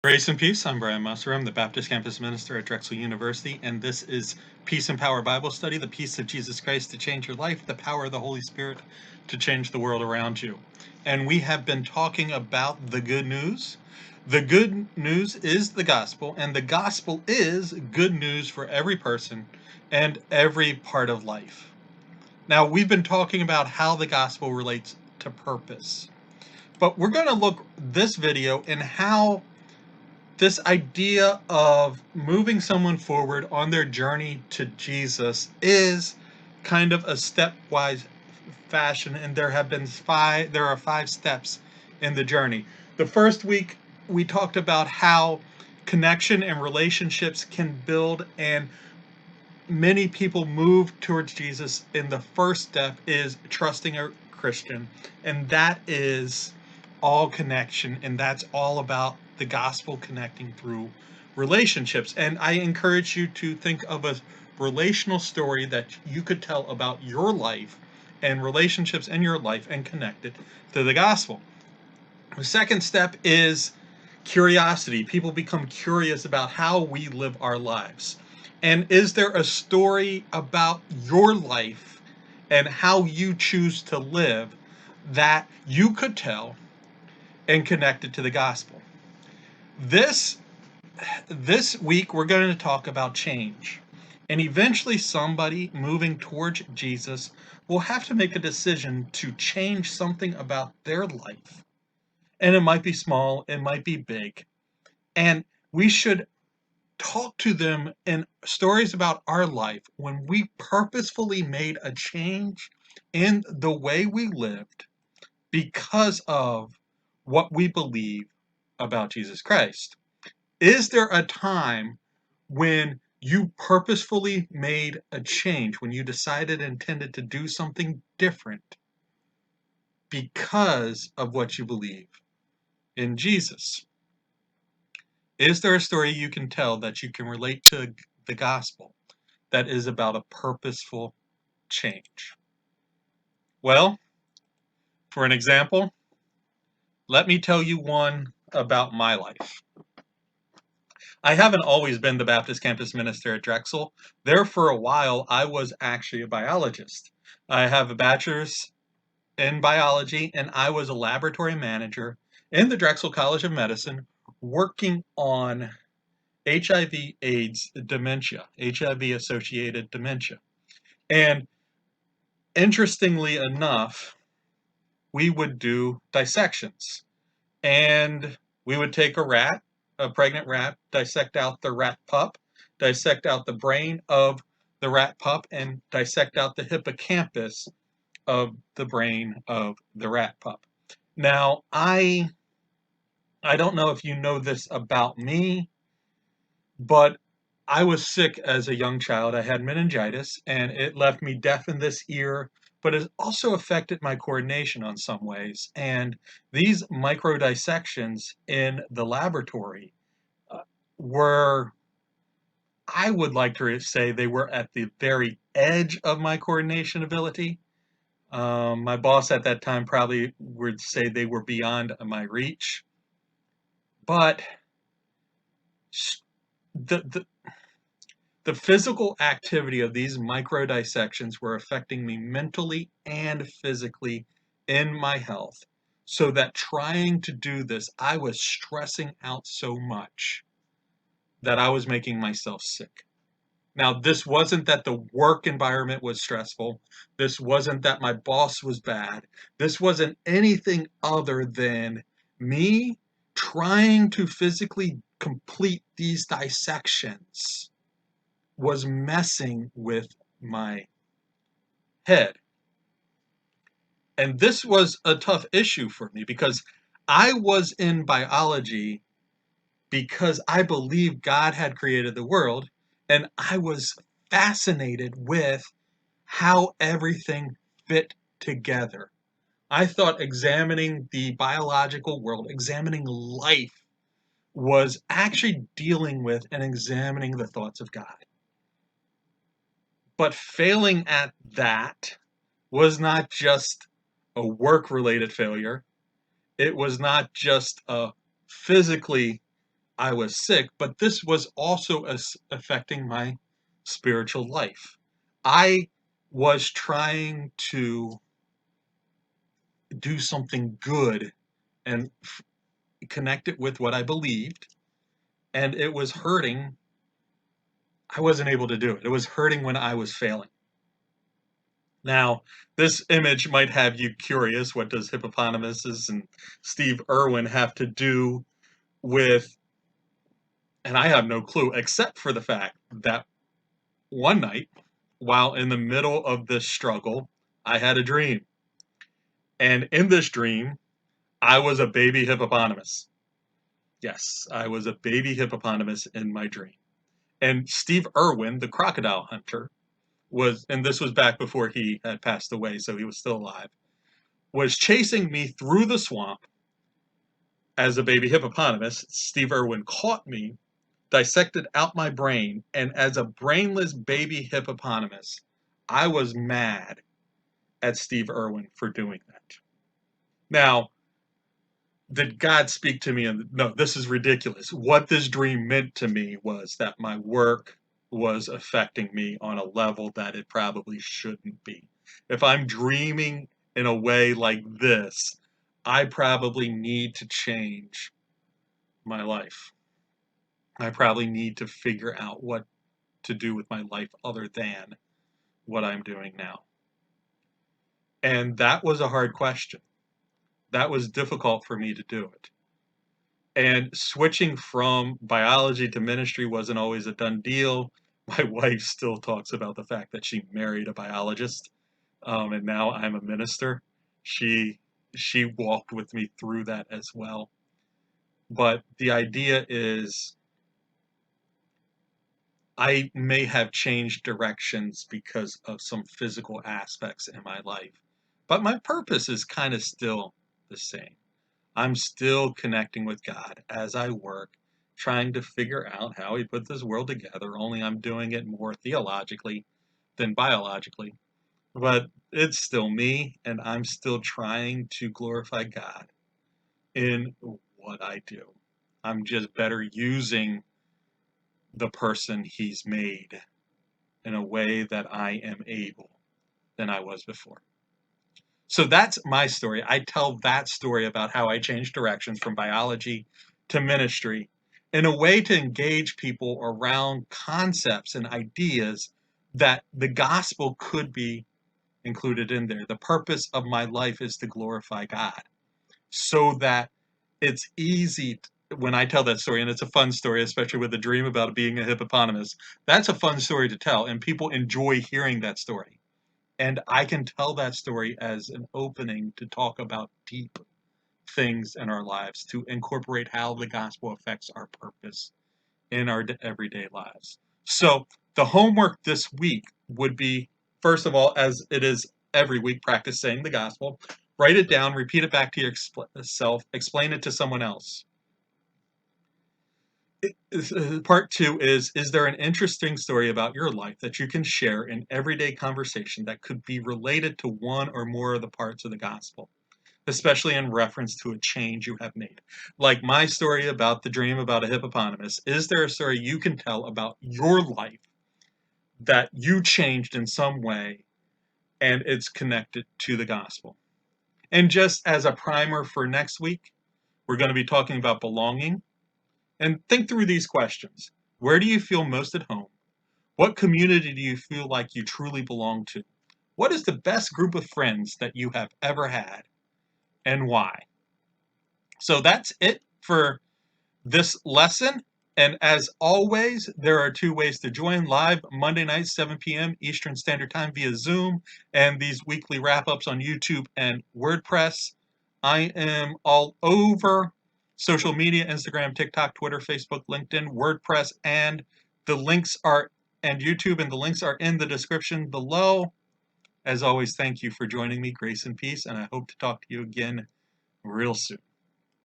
Grace and peace. I'm Brian Musser. I'm the Baptist campus minister at Drexel University, and this is Peace and Power Bible Study, the peace of Jesus Christ to change your life, the power of the Holy Spirit to change the world around you. And we have been talking about the good news. The good news is the gospel, and the gospel is good news for every person and every part of life. Now, we've been talking about how the gospel relates to purpose, but we're going to look this video in how this idea of moving someone forward on their journey to Jesus is kind of a stepwise fashion, and there are five steps in the journey. The first week we talked about how connection and relationships can build, and many people move towards Jesus, and the first step is trusting a Christian, and that is all connection, and that's all about the gospel connecting through relationships. And I encourage you to think of a relational story that you could tell about your life and relationships in your life and connect it to the gospel. The second step is curiosity. People become curious about how we live our lives. And is there a story about your life and how you choose to live that you could tell and connect it to the gospel? This week we're going to talk about change. And eventually somebody moving towards Jesus will have to make a decision to change something about their life. And it might be small, it might be big. And we should talk to them in stories about our life when we purposefully made a change in the way we lived because of what we believe about Jesus Christ. Is there a time when you purposefully made a change, when you decided and intended to do something different because of what you believe in Jesus? Is there a story you can tell that you can relate to the gospel that is about a purposeful change? Well, for an example, let me tell you one about my life. I haven't always been the Baptist campus minister at Drexel. There for a while, I was actually a biologist. I have a bachelor's in biology, and I was a laboratory manager in the Drexel College of Medicine working on HIV/AIDS dementia, HIV-associated dementia. And interestingly enough, we would do dissections. And we would take a pregnant rat, dissect out the rat pup, dissect out the brain of the rat pup, and dissect out the hippocampus of the brain of the rat pup. Now, I don't know if you know this about me, but I was sick as a young child. I had meningitis, and it left me deaf in this ear, but it also affected my coordination on some ways. And these micro dissections in the laboratory were, I would like to say, they were at the very edge of my coordination ability. My boss at that time probably would say they were beyond my reach. But the The physical activity of these micro dissections were affecting me mentally and physically in my health. So that trying to do this, I was stressing out so much that I was making myself sick. Now, this wasn't that the work environment was stressful. This wasn't that my boss was bad. This wasn't anything other than me trying to physically complete these dissections was messing with my head. And this was a tough issue for me because I was in biology because I believed God had created the world, and I was fascinated with how everything fit together. I thought examining the biological world, examining life, was actually dealing with and examining the thoughts of God. But failing at that was not just a work-related failure. It was not just a physically I was sick, but this was also affecting my spiritual life. I was trying to do something good and connect it with what I believed, and it was hurting. I wasn't able to do it. It was hurting when I was failing. Now, this image might have you curious. What does hippopotamuses and Steve Irwin have to do with, and I have no clue, except for the fact that one night, while in the middle of this struggle, I had a dream. And in this dream, I was a baby hippopotamus. Yes, I was a baby hippopotamus in my dream. And Steve Irwin, the crocodile hunter, was, and this was back before he had passed away, so he was still alive, was chasing me through the swamp as a baby hippopotamus. Steve Irwin caught me, dissected out my brain, and as a brainless baby hippopotamus, I was mad at Steve Irwin for doing that. Now, did God speak to me? And no, this is ridiculous. What this dream meant to me was that my work was affecting me on a level that it probably shouldn't be. If I'm dreaming in a way like this, I probably need to change my life. I probably need to figure out what to do with my life other than what I'm doing now. And that was a hard question. That was difficult for me to do it. And switching from biology to ministry wasn't always a done deal. My wife still talks about the fact that she married a biologist, and now I'm a minister. She she walked with me through that as well. But the idea is, I may have changed directions because of some physical aspects in my life, but my purpose is kind of still the same. I'm still connecting with God as I work, trying to figure out how He put this world together, only I'm doing it more theologically than biologically. But it's still me, and I'm still trying to glorify God in what I do. I'm just better using the person He's made in a way that I am able than I was before. So that's my story. I tell that story about how I changed directions from biology to ministry in a way to engage people around concepts and ideas that the gospel could be included in there. The purpose of my life is to glorify God, so that it's easy when I tell that story, and it's a fun story, especially with the dream about being a hippopotamus. That's a fun story to tell, and people enjoy hearing that story. And I can tell that story as an opening to talk about deep things in our lives, to incorporate how the gospel affects our purpose in our everyday lives. So the homework this week would be, first of all, as it is every week, practice saying the gospel. Write it down, repeat it back to yourself, explain it to someone else. Part two is there an interesting story about your life that you can share in everyday conversation that could be related to one or more of the parts of the gospel, especially in reference to a change you have made? Like my story about the dream about a hippopotamus, is there a story you can tell about your life that you changed in some way and it's connected to the gospel? And just as a primer for next week, we're going to be talking about belonging. And think through these questions. Where do you feel most at home? What community do you feel like you truly belong to? What is the best group of friends that you have ever had, and why? So that's it for this lesson. And as always, there are two ways to join: live Monday nights, 7 p.m. Eastern Standard Time via Zoom, and these weekly wrap-ups on YouTube and WordPress. I am all over social media: Instagram, TikTok, Twitter, Facebook, LinkedIn, WordPress, and the links are, and YouTube, and the links are in the description below. As always, thank you for joining me. Grace and peace, and I hope to talk to you again real soon.